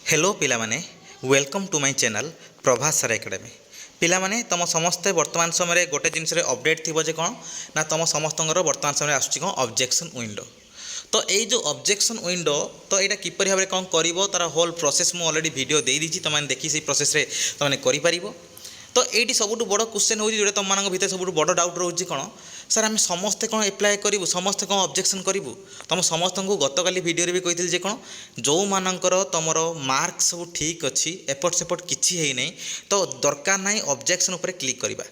Hello पिला माने welcome to my channel Prabhas sir academy पिला माने तुम समस्ते वर्तमान समय गोटे जिनस अपडेट थी कौन ना तुम समस्त वर्तमान समय आसूँ कौन ऑब्जेक्शन विंडो। तो ये जो ऑब्जेक्शन विंडो तो यहाँ किपर भाव में कौन कर तार होल प्रोसेस मुझे ऑलरेडी वीडियो दे दी तुमने देखी से प्रोसेस तुमने कर। तो ये सब बड़ क्वेश्चन हो जो तुम मान भर सब बड़ डाउट रोचे कौन सर आम समस्ते कौन एप्लाय करूँ समस्ते कौन ऑब्जेक्शन करूँ तुम समस्त को गतकाली वीडियो भी कही कौन जो मानकर तुम मार्क सब ठीक अच्छी एपट सेपट किसी नहीं तो दरकार ना ऑब्जेक्शन उपर क्लिक करवा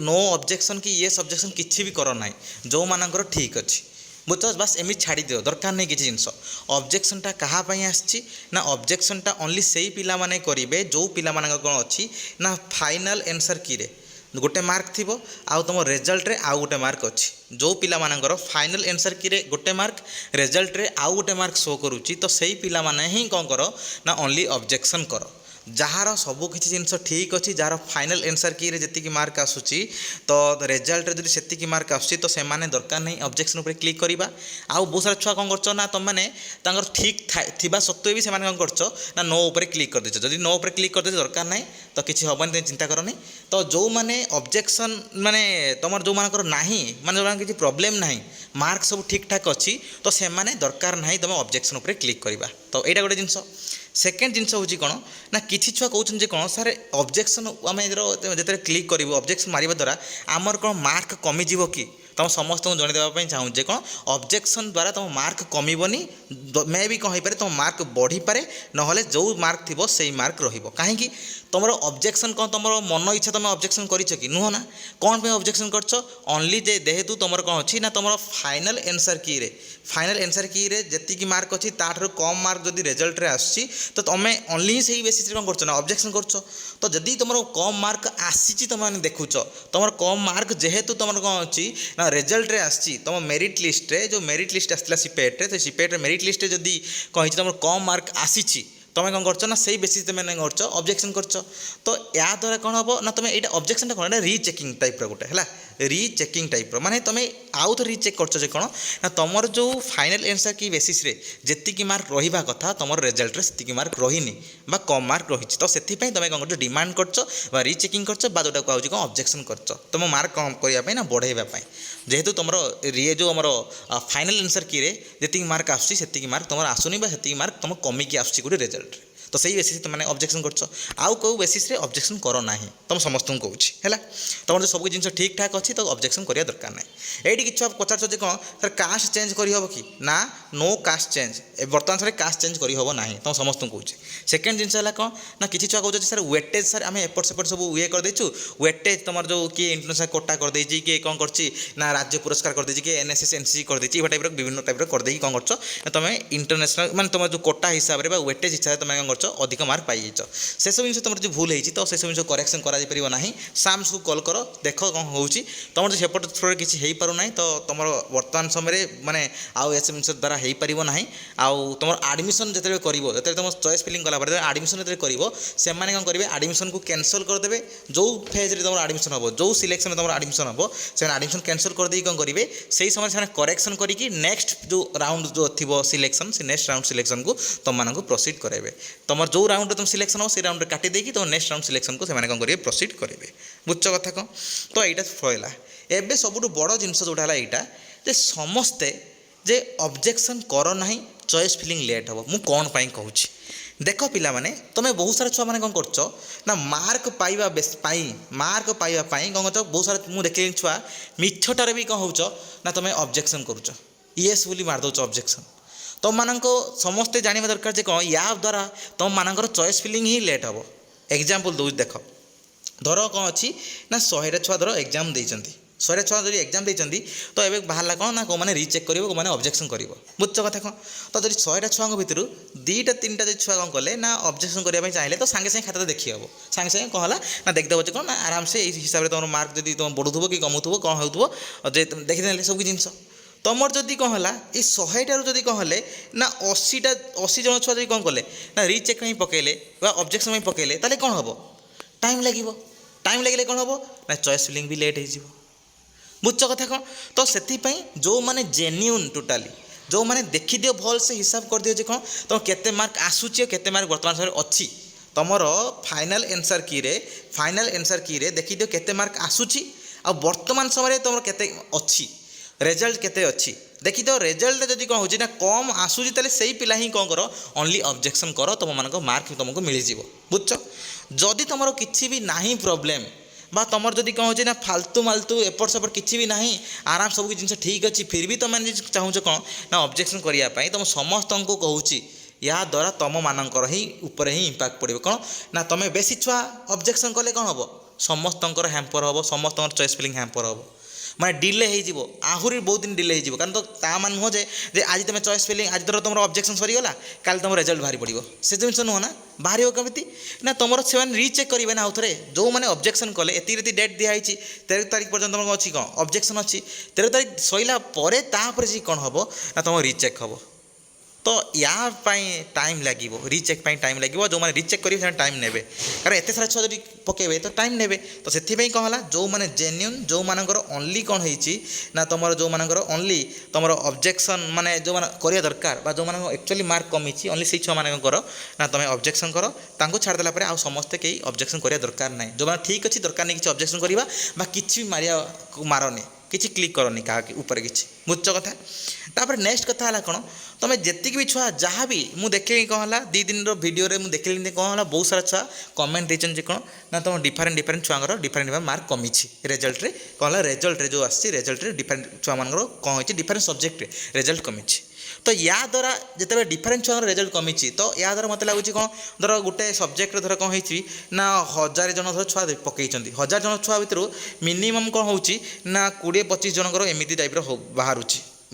नो ऑब्जेक्शन कि ये ऑब्जेक्शन किसी भी कर ना जो मानकर ठीक अच्छी बुझ बस एमती छाड़ी दियो दरकार नहीं किसी जिनस ऑब्जेक्शनटा कहाँपाई आसी ना ऑब्जेक्शनटा ओनली से ही पिला माने करेंगे जो पिला मान कौन अच्छी ना फाइनल एनसर की रे गोटे मार्क थी आउ तुम रिजल्ट रे आउ गोटे मार्क अच्छी जो पिला मानकर फाइनल एनसर की रे गोटे मार्क रिजल्ट रे आउ गोटे मार्क शो करुच्ची तो सही पिला माने ही कौन कर ना ओनली ऑब्जेक्शन कर जार सबू किसी जिन ठीक अच्छी जार फाइनल एनसर की जी मार्क आसूची तो रिजल्ट जो से मार्क आसूँ तो से दरकार नहीं ऑब्जेक्शन उपर क्लिक करवा आउ बहुत सारा छुआ कौन कर तुमने ठीक थिबा सत्वे भी से कौन कर नो उपर क्लिक कर देछ जदि नो उपर क्लिक कर देछ दरकार नहीं तो किसी हेनी तुम चिंता करनी। तो जो मैंने ऑब्जेक्शन माने तुम जो मानकर नहीं माने किसी प्रॉब्लम नहीं मार्क सब ठीक ठाक अच्छी तो से दरकार नहीं तुम ऑब्जेक्शन उपर क्लिक करवा। तो यहाँ गोटे जिनस सेकेंड जिनस हूँ कौन ना किसी छुआ कहते कौन सर ऑब्जेक्शन आम जो क्लिक करूँ ऑब्जेक्शन मारिबा द्वारा आमर कौन मार्क कमिजिव कि तुम समस्त को जनईदेवाई चाहूँ कौन ऑब्जेक्शन द्वारा तुम मार्क कमिबनी मे भी कौन हो पारे तुम मार्क बढ़ी पारे ना जो मार्क थी से मार्क रहीं तुम ऑब्जेक्शन कौन तुम मन इच्छा तुम ऑब्जेक्शन कर कि नुह ना कौन पे ऑब्जेक्शन कर ओनली जेहेतु तुम कौन अच्छी ना तुम फाइनल एनसर की रे जी मार्क अच्छी ताठू कम मार्क जदि रिजल्ट रे आसी तो तुम ओनली से बेसिस कौन कर ऑब्जेक्शन कर। तो जदि तुम कम मार्क आसी तुम देखुच तुम कम मार्क जेहेतु तुम कौन अच्छी ना रिजल्ट रे आसी तुम मेरिट लिस्ट रे जो मेरिट लिस्ट आसला सीपेट रे सीपेट मेरिट लिस्ट जदि कही तुम कम मार्क आसी तुम कौन कर से बेसिस तुम कर ऑब्जेक्शन कर। तो या द्वारा कौन हम ना तुम ये ऑब्जेक्शन कौन रीचेकिंग टाइप गोटे है रीचेकिंग टाइप माने तुम आउ थे रीचेक कर कौन ना तुम जो फाइनल एनसर की बेसिस रे जी मार्क रहा कथा तुम रिजल्ट रे से मार्क रही कम मार्क रही तो से तुम कौन कर डिमांड कर रीचेकिंग कर जोटा कहूँ कौन ऑब्जेक्शन कर तुम मार्क कम करने ना बढ़ाई जेहेतु तुम ये जो आम फाइनल एनसर की रे जी मार्क आसूँ मार्क तुम आसुनी से मार्क तुम कमिकी आसूँ गोटे रिजल्ट तो सही बेसिस तुमने ऑब्जेक्शन कर आउ कौ बेसिस रे ऑब्जेक्शन कर ना तुम समस्त को कहूँ तुम जो सब जिन ठीक ठाक अच्छी तो ऑब्जेक्शन करिया दरकार नहीं। ये किसी पचार कौन सर कास्ट चेंज करहब कि ना नो कास्ट चेंज बर्तमान सर कास्ट चेंज करहब ना तुम समस्त को कहूँ। सेकेंड जिनस है कौन ना किसी छुआ कहते सर वेटेज सर आम एपट सेपट सब ये करदेचु वेटेज तुम जो किए इंटरनेशनल कोटा करदे किए कौन कर राज्य पुरस्कार करदे किए एनएसएस एनसीसी करदे टाइप विभिन्न टाइप करदे कौन कर तुम इंटरनेशनल माने तुम जो कोटा हिसाब से वेटेज हिसाब से तुम कौन कर अधिक मार्क पाई से सब जिन तुम जो भूल होती तो से सब जिन करेक्शन कर साम्स को कॉल कर देख कौन हो तुम जो सेपट थ्रो किसी हो पार ना तो तुम वर्तमान समय माने आउ एस जिन द्वारा हो पार ना आउ तुम आडमिशन जो कर तुम चॉइस फिलिंग कलापर आडमिशन जो कर से कौन करेंगे आडमिशन को कैंसल करदे जो फेज रे तुम आडमिशन हम जो सिलेक्शन तुम आडमिशन हम से आडमिशन कैंसल करदे कौन करेंगे से समय से करेक्शन करके नेक्स्ट जो राउंड जो थी सिलेक्शन से नेक्स्ट राउंड सिलेक्शन को तुम मानक प्रोसीड करेंगे तुम जो राउंड तुम सिलेक्शन हो से राउंड काटी देकी तुम नेक्स्ट राउंड सिलेक्शन को कौन करेंगे प्रोसीड करेंगे बुझ कथा कौन। तो यहाँ फैला एवं सब बड़ जिनस जोटा है यहाँ जे समस्ते जे ऑब्जेक्शन कर ना चॉइस फिलिंग लेट हम मु कौन पाई कहूँ देख पिला माने तुम बहुत सारा छुआ मैंने कौन कर मार्क पाइबा मार्क पाइबापी कौन कर बहुत सारा मुझे देख छुआ मिछटारे भी कौन हो ना तुम ऑब्जेक्शन करुच येस बोली मारदे ऑब्जेक्शन तुम मानक समस्ते जानवा दरकार जे कौन या द्वारा तुम मानकर चॉइस फिलिंग ही लेट हम। एग्जाम्पल दूँ देख धर कौन अच्छी ना 100 छुआ धर एग्जाम देती 100 छुआ जब एग्जाम देती तो ये बाहर कौन ना कौन रीचेक कर मैंने ऑब्जेक्शन कर बुझ कथा कौन। तो जब 100 छुआ भितर 2टा 3टा जो छुआ कौन कले ना ऑब्जेक्शन करने चाहिए तो सागे सागे खाता देखी हम सागे सागे कौन है ना देखदेव कौन ना आराम से हिसाब से तुम मार्क जब तुम बढ़ुव कि कमुव कौन हो देखिदे सब जिन तुमर जदि कौन है ये 100टार जदि कौन है ना 80 जन छुआ कौन कले ना रीचेक पकेले ऑब्जेक्शन पकेले ताले कौन हम टाइम लगे कौन हम ना चॉइस फिलिंग भी लेट हो बुझ कथा कौन। तो से जो मैंने जेन्यून टोटाली जो मैंने देखिदियो भल से हिसाब कर दियो जे कौन तुम केते मार्क आसूची केते मार्क वर्तमान समय अच्छी तुमर फाइनाल एंसर की रे देखिदियो केते मार्क आसूची आ वर्तमान समय तुम केते अच्छी रेजल्ट केते अच्छी देखिदियो रेजल्ट जदि कौन होची ना कम आसूची ताले सही पिला ही कौन करो ओनली ऑब्जेक्शन करो तुम मान मार्क तुमको मिल जाव बुझ जदि तुम किसी भी नहीं प्रॉब्लम बा तुम जदि कौन हो ना फालतू मालतू एपट सेपट किसी भी ना आराम सब जिन ठीक अच्छी फिर भी तुम चाहूच कौन ना ऑब्जेक्शन करने तुम समस्त को कहूँ या द्वारा तुम मानकर ही ऊपर ही इम्पैक्ट पड़े कौन ना तुम्हें बेसी छुआ ऑब्जेक्शन कले कौन हम समस्त हैम्पर हम समस्त चॉइस फिलिंग हैम्पर हम मैं डिले हो आहरी बहुत दिन डिले हो कारण तो ता मान नुह जे आज तुम चॉइस फिलिंग आज तुम ऑब्जेक्शन सरीगला काल तुम रिजल्ट बाहरी पड़ो से जिन नुह ना बाहर कमी ना तुम से रिचेक करेंगे ना आउ थे जो मैंने ऑब्जेक्शन कले एति डेट दिखाई 13 तारीख पर्यटन तुम अच्छी कौन ऑब्जेक्शन अच्छी 13 तारीख सैला कौन हम ना तुम रिचेक हम तो या टाइम लगे रिचेक टाइम लगे जो मैंने रिचेक करेंगे टाइम ने कारण एत सारा छुआ जब पकेबे तो टाइम ने तो से कौन है जो मैंने जेन्यून जो मानकर ओनली कौन होना तुम जो मानकर ओनली तुम ऑब्जेक्शन माने जो मैंने करिया दरकार बा जो मैंने एक्चुअली मार्क कमी ओनली से छुआ मान कर ना तुम ऑब्जेक्शन कर छाड़देला आउ समस्ते कहीं ऑब्जेक्शन करिया दरकार ना जो मैंने ठीक अच्छी दरकार नहीं किसी ऑब्जेक्शन करवा बा किसी भी मारिया मारनी किसी क्लिक करनी क्या ऊपर किसी बुझ कथा तापर नेक्स्ट कथा है कौन तुम जी भी छुआ जहाँ भी मुझे देखिली कौन है 2 दिन भिडियो में देखिली कौन है बहुत सारा छुआ कमेंट देते कौन ना तुम डिफरेंट छुआर डिफरेंट मार्क कमी रेजल्ट रे कौन है रेजल्ट जो आसी रेजल्ट डिफरेंट छुआ मान कौन हो डिफरेंट सब्जेक्ट रिजल्ट कमी तो या द्वारा जिते डिफरेंट छुआ रिजल्ट कमी तो या द्वारा मत लगुच कौन धर गोटे सब्जेक्ट धर कौन हो 1000 जन धर छुआ पकई 1000 जन छुआ भितर मिनिमम कौन हो 20-25 जनकर एमती टाइप बाहर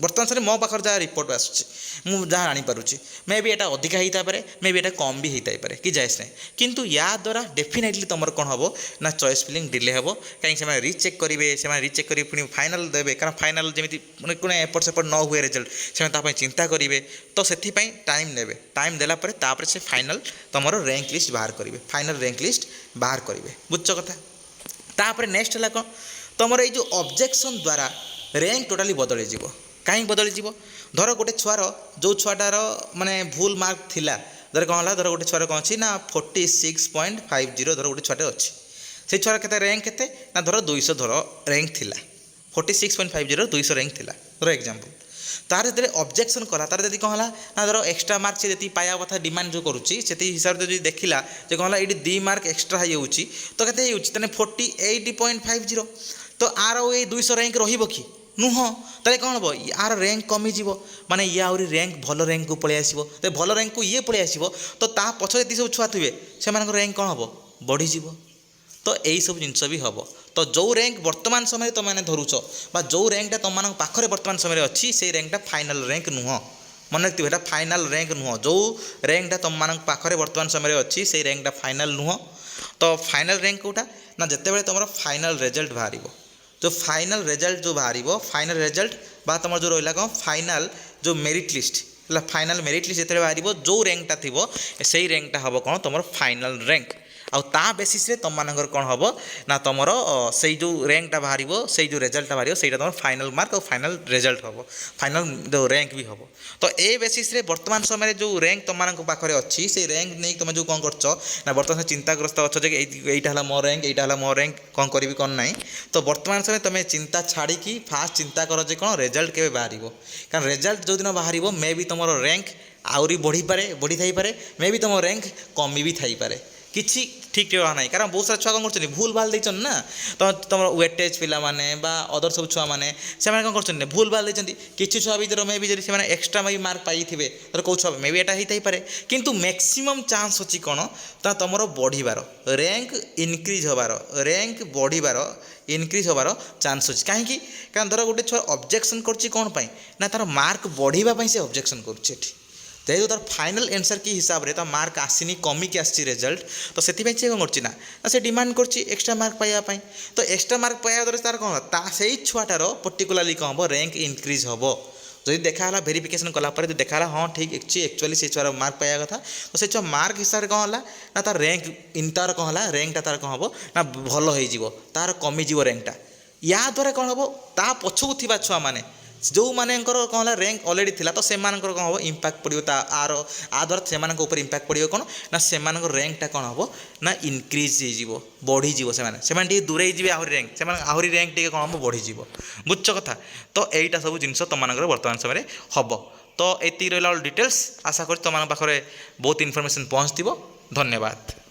बर्तमान समय मो पाखर जहाँ रिपोर्ट आसूँ जहाँ आनीपारुची मे भी यहाँ अधिका होता है मे भी यहाँ कम भी होता है कि जायस नहीं किंतु या द्वारा डेफिनेटली तुम कौन हम ना चॉइस फिलिंग डिले हे कहीं रिचेक करेंगे से रिचेक कर पुणी फाइनाल देवे कारण फाइनाल जमी कौन एपट सेपट न हुए रिजल्ट से चिंता करेंगे तो से टाइम ने टाइम देलापर से फाइनाल तुम रैंक लिस्ट बाहर करेंगे फाइनाल रैंक लिस्ट बाहर करेंगे बुझ कथा तापर नेक्स्ट है कौन तुम ये जो ऑब्जेक्शन द्वारा रैंक टोटाली बदल जीव कहीं बदल जीव धर गोटे छुआर जो छुआटार माने भूल मार्क थिला धर कौन है धर गोटे छुआर कौन अच्छी ना 46.50 धर गोटे छुआटे अच्छी से छुआर के रैंक के ना धर 200 धर रैंक थिला 46.50 200 रैंक थिला धर एग्जांपल तार जो ऑब्जेक्शन कला तार जब कौन है ना धर एक्सट्रा मार्क से जी पाया कथा डिमांड जो करुच्ची से हिसाब से देखला जो कौन है ये 2 मार्क एक्सट्रा होती तो के 48.50 तो आर ये 200 रैंक रही नुह ताले कौन हम यार रैंक कमिज माने ये आहरी रैंक भल रैंक को पलि आसो तो भल रैंक को ये पलि आसो तो ता पछे ये सब छुआ थे से रैंक कौन हम बढ़ीज तो यही सब जिनस भी हम तो जो रैंक वर्तमान समय तुम मैंने धरुच बा जो रैंकटा तुम मान पाखरे वर्तमान समय अच्छी से रैंकटा फाइनाल रैंक नुह मन रखिए यहाँ फाइनाल रैंक नुह जो रैंकटा तुम मान पाखरे वर्तमान समय अच्छी से रैंकटा फाइनाल नुह तो फाइनाल रैंक कौटा ना जिते तुम फाइनाल रिजल्ट बाहर जो फाइनाल रिजल्ट जो बाहर फाइनाल रिजल्ट बा तुम जो रहा कौन फाइनाल जो merit list final merit list जिते बाहर जो रैंकटा थी से रैंकटा हम कौन तुम फाइनाल रैंक आ बेसीस तुम मानकर कौन हम ना तुम से जो रैंकटा बाहर से जो रिजल्ट बाहर से तुम फाइनाल मार्क और फाइनाल रिजल्ट हम फाइनाल जो रैंक भी हम तो ए बेसीस वर्तमान समय जो रैंक तुम मान पाखे अच्छी से रैंक नहीं तुम जो कौन कर बर्तमान चिंताग्रस्त अच्छे यहीटा है मो रैंक यहीटा है मो रैंक कौन करी कौन ना तो वर्तमान समय तुम चिंता छाड़ी फास्ट चिंता कर जे कौन रिजल्ट के बाहर कारण रिजल्ट जो दिन बाहर मे भी तुम रैंक आहरी बढ़ी पारे बढ़ी थी पारे मे भी तुम रैंक कमी भी थी पारे किसी ठीक रहा ना कारण बहुत सारा छुआ कौन कर भूल भाल देते ना तो तुम वेटेज पिला माने बा अदर सब छुआ मैंने से कौन कर भूल भाल देते किसी छुआ भी मे भी जब एक्सट्रा भी मार्क पाई थे तो कौ छुआ मे भी यहाँ होता ही पारे किंतु मैक्सिमम चांस अच्छी कौन तो तुम बढ़िबार रैंक इनक्रीज होबार रैंक बढ़िबार इनक्रीज होबार चांस अच्छी कहीं कारण धर गोटे छुआ ऑब्जेक्शन कर कौन ना तार मार्क बढ़ाई से ऑब्जेक्शन कर जेहतु तार फाइनाल एंसर की हिसाब से मार्क आसनी कमिकी आसी रिजल्ट तो से कौन करना से डिमांड कर एक्सट्रा मार्क पाइबापी तो एक्सट्रा मार्क पाया द्वारा तार कौन से छुआटार पर्टिकुलाली कौन हम रैंक इनक्रीज हम जो देखा वेरिफिकेशन कलापर देखा हाँ ठीक एक्चुअली से छुआर मार्क पाया कथा तो से छुआ मार्क हिसाब से कौन है ना तार रैंक तार कौन है रैंकटा तार कौन हम ना भल हो तार कमिज रैंकटा या द्वारा कौन हम ता पछकू थी छुआ मैंने ଯେଉଁମାନଙ୍କର କ'ଣ ହେଲା ର୍ୟାଙ୍କ ଅଲରେଡ଼ି ଥିଲା ତ ସେମାନଙ୍କର କ'ଣ ହେବ ଇମ୍ପାକ୍ଟ ପଡ଼ିବ ଆ ଦ୍ୱାରା ସେମାନଙ୍କ ଉପରେ ଇମ୍ପାକ୍ଟ ପଡ଼ିବ କ'ଣ ନା ସେମାନଙ୍କ ର୍ୟାଙ୍କଟା କ'ଣ ହେବ ନା ଇନକ୍ରିଜ୍ ହେଇଯିବ ବଢ଼ିଯିବ ସେମାନେ ଟିକେ ଦୂରେଇ ଯିବେ ଆହୁରି ର୍ୟାଙ୍କ ସେମାନେ ଆହୁରି ର୍ୟାଙ୍କ ଟିକେ କ'ଣ ହେବ ବଢ଼ିଯିବ ବୁଝୁଛ କଥା ତ ଏଇଟା ସବୁ ଜିନିଷ ତୁମମାନଙ୍କର ବର୍ତ୍ତମାନ ସମୟରେ ହେବ ତ ଏତିକି ରହିଲା ଡିଟେଲ୍ସ ଆଶା କରୁଛି ତୁମମାନଙ୍କ ପାଖରେ ବହୁତ ଇନଫର୍ମେସନ୍ ପହଞ୍ଚିଥିବ ଧନ୍ୟବାଦ।